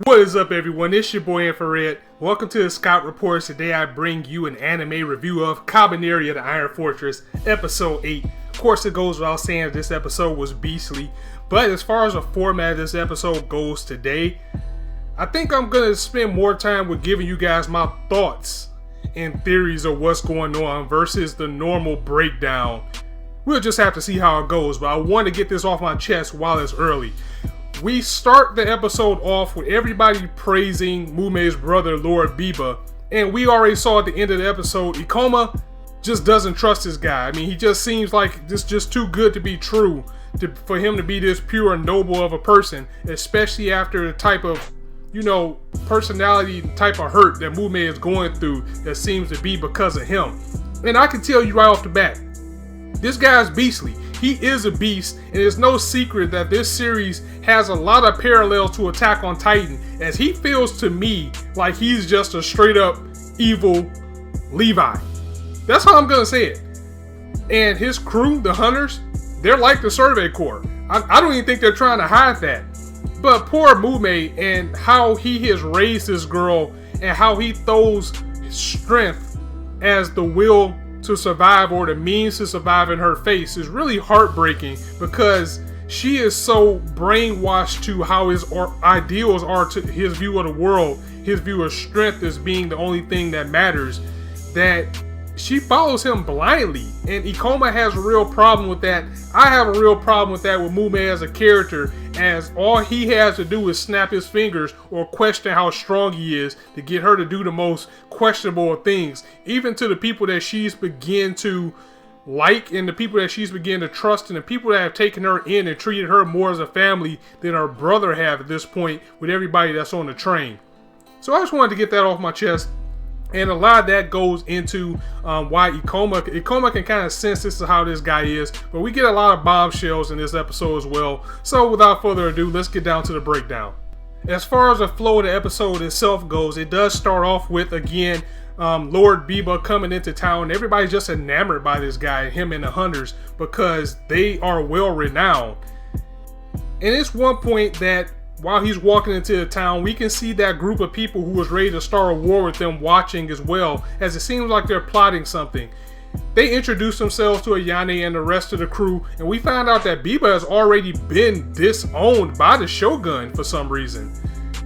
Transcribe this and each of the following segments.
What is up, everyone? It's your boy Infrar-Ed. Welcome to the Scout Reports. Today I bring you an anime review of Kabaneri of the Iron Fortress, Episode 8. Of course, it goes without saying that this episode was beastly, but as far as the format of this episode goes today, I think I'm going to spend more time with giving you guys my thoughts and theories of what's going on versus the normal breakdown. We'll just have to see how it goes, but I want to get this off my chest while it's early. We start the episode off with everybody praising Mumei's brother, Lord Biba. And we already saw at the end of the episode, Ikoma just doesn't trust this guy. I mean, he just seems like this just too good to be true for him to be this pure and noble of a person, especially after the type of, personality type of hurt that Mumei is going through that seems to be because of him. And I can tell you right off the bat, this guy's beastly. He is a beast, and it's no secret that this series has a lot of parallels to Attack on Titan, as he feels to me like he's just a straight up evil Levi. That's how I'm gonna say it. And his crew, the Hunters, they're like the Survey Corps. I don't even think they're trying to hide that. But poor Mumei and how he has raised this girl and how he throws strength as the will to survive or the means to survive in her face is really heartbreaking, because she is so brainwashed to how his ideals are, to his view of the world, his view of strength as being the only thing that matters, that she follows him blindly. And Ikoma has a real problem with that. I have a real problem with that with Mumei as a character, as all he has to do is snap his fingers or question how strong he is to get her to do the most questionable of things, even to the people that she's begin to like and the people that she's begin to trust and the people that have taken her in and treated her more as a family than her brother have at this point with everybody that's on the train. So I just wanted to get that off my chest. And a lot of that goes into why Ikoma can kind of sense this is how this guy is. But we get a lot of bombshells in this episode as well. So without further ado, let's get down to the breakdown. As far as the flow of the episode itself goes, it does start off with, again, Lord Biba coming into town. Everybody's just enamored by this guy, him and the Hunters, because they are well renowned. And it's one point that while he's walking into the town, we can see that group of people who was ready to start a war with them watching as well, as it seems like they're plotting something. They introduce themselves to Ayane and the rest of the crew, and we find out that Biba has already been disowned by the Shogun for some reason.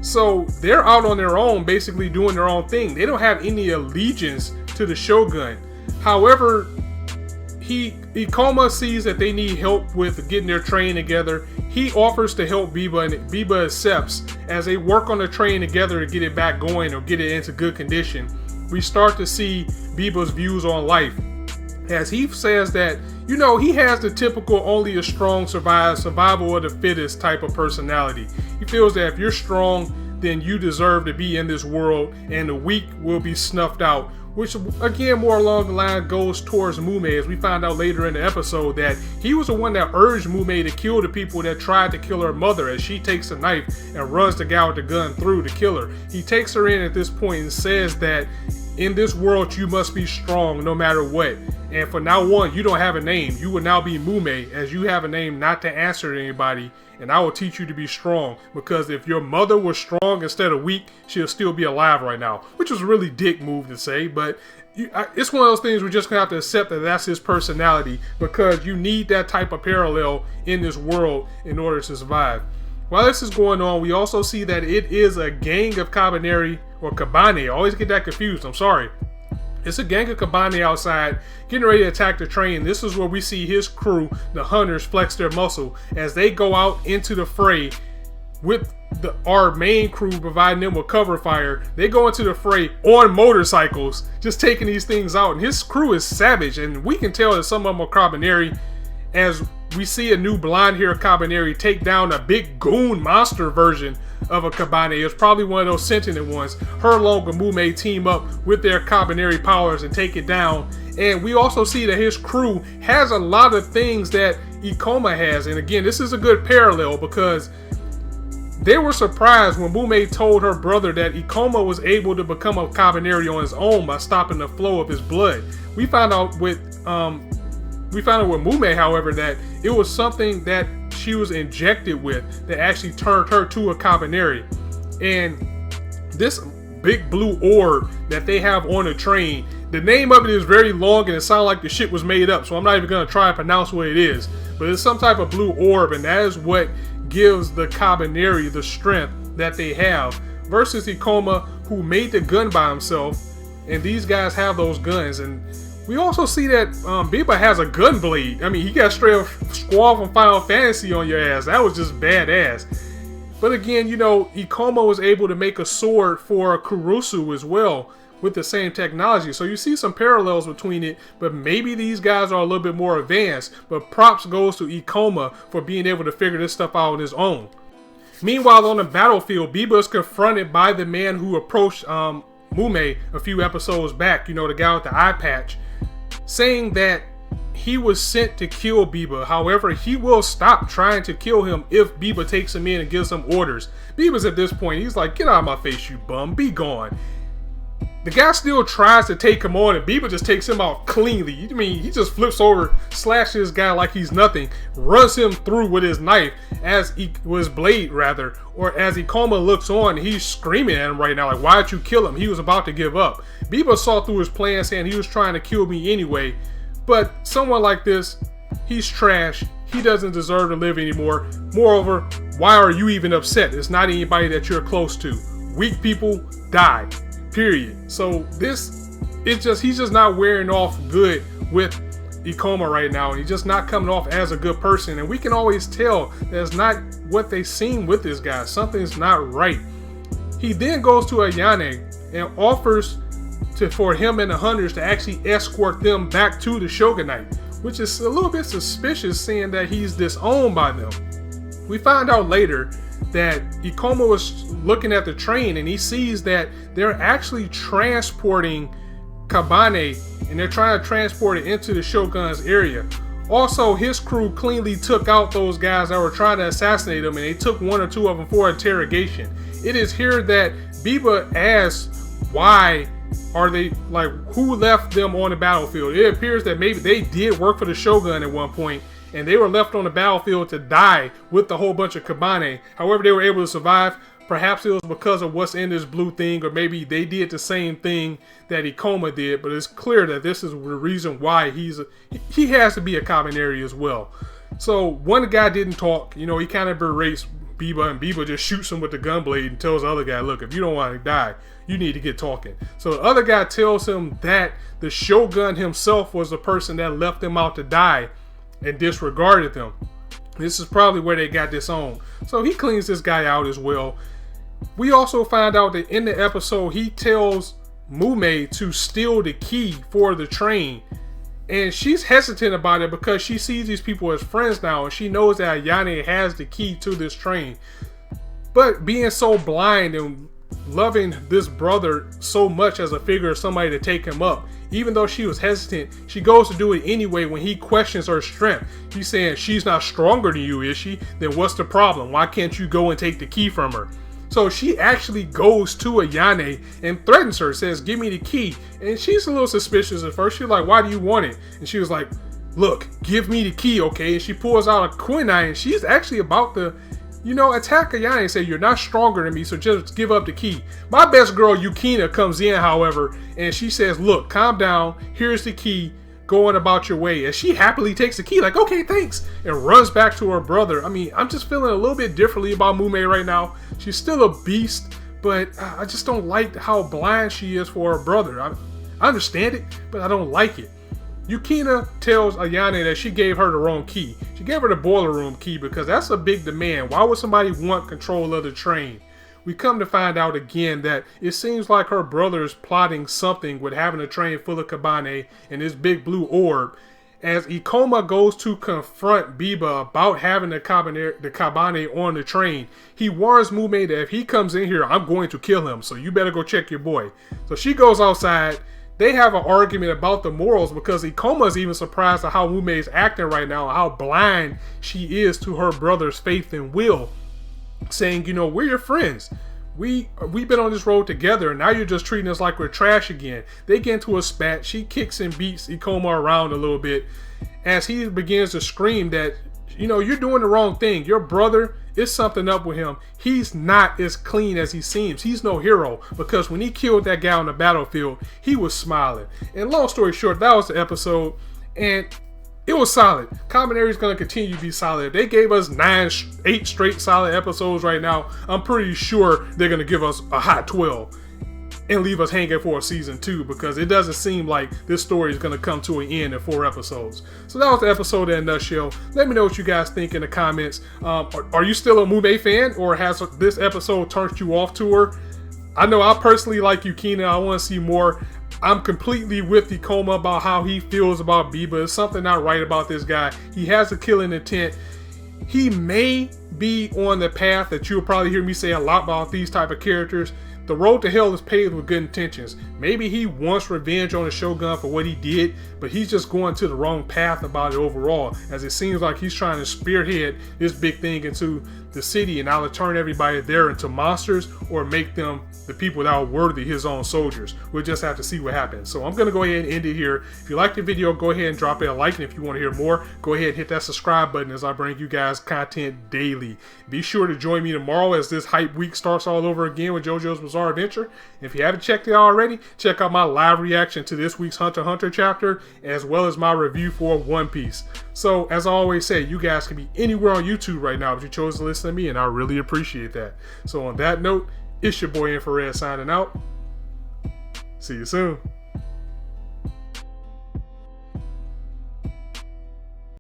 So they're out on their own, basically doing their own thing. They don't have any allegiance to the Shogun. However, Ikoma sees that they need help with getting their train together. He offers to help Biba, and Biba accepts as they work on the train together to get it back going or get it into good condition. We start to see Biba's views on life, as he says that, he has the typical only a strong survival of the fittest type of personality. He feels that if you're strong, then you deserve to be in this world, and the weak will be snuffed out. Which, again, more along the line goes towards Mumei, as we find out later in the episode that he was the one that urged Mumei to kill the people that tried to kill her mother, as she takes a knife and runs the guy with the gun through to kill her. He takes her in at this point and says that in this world you must be strong no matter what. And for now on, you don't have a name. You will now be Mumei, as you have a name not to answer to anybody. And I will teach you to be strong, because if your mother was strong instead of weak, she'll still be alive right now. Which was a really dick move to say, but it's one of those things we're just going to have to accept that that's his personality, because you need that type of parallel in this world in order to survive. While this is going on, we also see that it is a gang of Kabaneri, or Kabaneri. I always get that confused, I'm sorry. It's a gang of Kabaneri outside getting ready to attack the train. This is where we see his crew, the Hunters, flex their muscle as they go out into the fray with our main crew providing them with cover fire. They go into the fray on motorcycles, just taking these things out. And his crew is savage, and we can tell that some of them are Kabaneri, as we see a new blonde-haired Kabaneri take down a big goon monster version of a Kabaneri. It's probably one of those sentient ones. Her along with Mumei team up with their Kabaneri powers and take it down. And we also see that his crew has a lot of things that Ikoma has. And again, this is a good parallel, because they were surprised when Mumei told her brother that Ikoma was able to become a Kabaneri on his own by stopping the flow of his blood. We found out with Mumei, however, that it was something that she was injected with that actually turned her to a Kabaneri. And this big blue orb that they have on the train, the name of it is very long and it sounds like the shit was made up, so I'm not even going to try and pronounce what it is. But it's some type of blue orb, and that is what gives the Kabaneri the strength that they have. Versus Ikoma, who made the gun by himself, and these guys have those guns. And we also see that Biba has a gun blade. I mean, he got straight up Squall from Final Fantasy on your ass. That was just badass. But again, you know, Ikoma was able to make a sword for Kurusu as well with the same technology. So you see some parallels between it, but maybe these guys are a little bit more advanced. But props goes to Ikoma for being able to figure this stuff out on his own. Meanwhile, on the battlefield, Biba is confronted by the man who approached Mumei a few episodes back, you know, the guy with the eye patch, saying that he was sent to kill Biba. However, he will stop trying to kill him if Biba takes him in and gives him orders. Biba's at this point, he's like, get out of my face, you bum, be gone. The guy still tries to take him on, and Biba just takes him out cleanly. I mean, he just flips over, slashes this guy like he's nothing, runs him through with his knife, his blade rather, or as Ikoma looks on, he's screaming at him right now, like, why'd you kill him? He was about to give up. Biba saw through his plan, saying he was trying to kill me anyway, but someone like this, he's trash. He doesn't deserve to live anymore. Moreover, why are you even upset? It's not anybody that you're close to. Weak people die. Period. So he's just not wearing off good with Ikoma right now, and he's just not coming off as a good person. And we can always tell that's not what they seem with this guy. Something's not right. He then goes to Ayane and offers for him and the hunters to actually escort them back to the shogunate, which is a little bit suspicious, seeing that he's disowned by them. We find out later that Ikoma was looking at the train and he sees that they're actually transporting Kabaneri, and they're trying to transport it into the Shogun's area. Also, his crew cleanly took out those guys that were trying to assassinate him, and they took one or two of them for interrogation. It is here that Biba asks why are they, like, who left them on the battlefield. It appears that maybe they did work for the Shogun at one point, and they were left on the battlefield to die with a whole bunch of Kabaneri. However, they were able to survive. Perhaps it was because of what's in this blue thing, or maybe they did the same thing that Ikoma did, but it's clear that this is the reason why he has to be a Kabaneri as well. So one guy didn't talk, you know, he kind of berates Biba, and Biba just shoots him with the gun blade and tells the other guy, look, if you don't want to die, you need to get talking. So the other guy tells him that the Shogun himself was the person that left them out to die and disregarded them. This is probably where they got disowned. So he cleans this guy out as well. We also find out that in the episode, he tells Mumei to steal the key for the train. And she's hesitant about it because she sees these people as friends now, and she knows that Ayane has the key to this train. But being so blind and loving this brother so much as a figure of somebody to take him up, even though she was hesitant, she goes to do it anyway when he questions her strength. He's saying, she's not stronger than you, is she? Then what's the problem? Why can't you go and take the key from her? So she actually goes to Ayane and threatens her, says, give me the key. And she's a little suspicious at first. She's like, why do you want it? And she was like, look, give me the key, okay? And she pulls out a kunai, and she's actually about to, you know, attack Ayane and say, you're not stronger than me, so just give up the key. My best girl, Yukina, comes in, however, and she says, look, calm down, here's the key, going about your way. And she happily takes the key, like, okay, thanks, and runs back to her brother. I mean, I'm just feeling a little bit differently about Mumei right now. She's still a beast, but I just don't like how blind she is for her brother. I understand it, but I don't like it. Yukina tells Ayane that she gave her the wrong key. She gave her the boiler room key because that's a big demand. Why would somebody want control of the train? We come to find out again that it seems like her brother is plotting something with having a train full of Kabaneri and this big blue orb. As Ikoma goes to confront Biba about having the Kabaneri on the train, he warns Mumei that if he comes in here, I'm going to kill him, so you better go check your boy. So she goes outside. They have an argument about the morals because Ikoma's even surprised at how Mumei is acting right now and how blind she is to her brother's faith and will, saying, you know, we're your friends. We've been on this road together, and now you're just treating us like we're trash again. They get into a spat. She kicks and beats Ikoma around a little bit as he begins to scream that, you know, you're doing the wrong thing. Your brother it's something up with him. He's not as clean as he seems. He's no hero, because when he killed that guy on the battlefield, he was smiling. And long story short, that was the episode, and it was solid. Kabaneri's going to continue to be solid. If they gave us 8 straight solid episodes right now, I'm pretty sure they're going to give us a hot 12 and leave us hanging for a season 2, because it doesn't seem like this story is going to come to an end in 4 episodes. So that was the episode in a nutshell. Let me know what you guys think in the comments. Are you still a Mumei fan, or has this episode turned you off to her? I know I personally like Yukina. I want to see more. I'm completely with Ikoma about how he feels about Biba. There's something not right about this guy. He has a killing intent. He may be on the path that you'll probably hear me say a lot about these type of characters. The road to hell is paved with good intentions. Maybe he wants revenge on the Shogun for what he did, but he's just going to the wrong path about it overall, as it seems like he's trying to spearhead this big thing into the city and either turn everybody there into monsters or make them the people that are worthy his own soldiers. We'll just have to see what happens. So I'm going to go ahead and end it here. If you like the video, go ahead and drop it a like, and if you want to hear more, go ahead and hit that subscribe button as I bring you guys content daily. Be sure to join me tomorrow as this hype week starts all over again with JoJo's Bizarre Adventure. If you haven't checked it out already, check out my live reaction to this week's Hunter x Hunter chapter, as well as my review for One Piece. So as I always say, you guys can be anywhere on YouTube right now, but you chose to listen to me, and I really appreciate that. So on that note, it's your boy Infrar-Ed signing out. See you soon.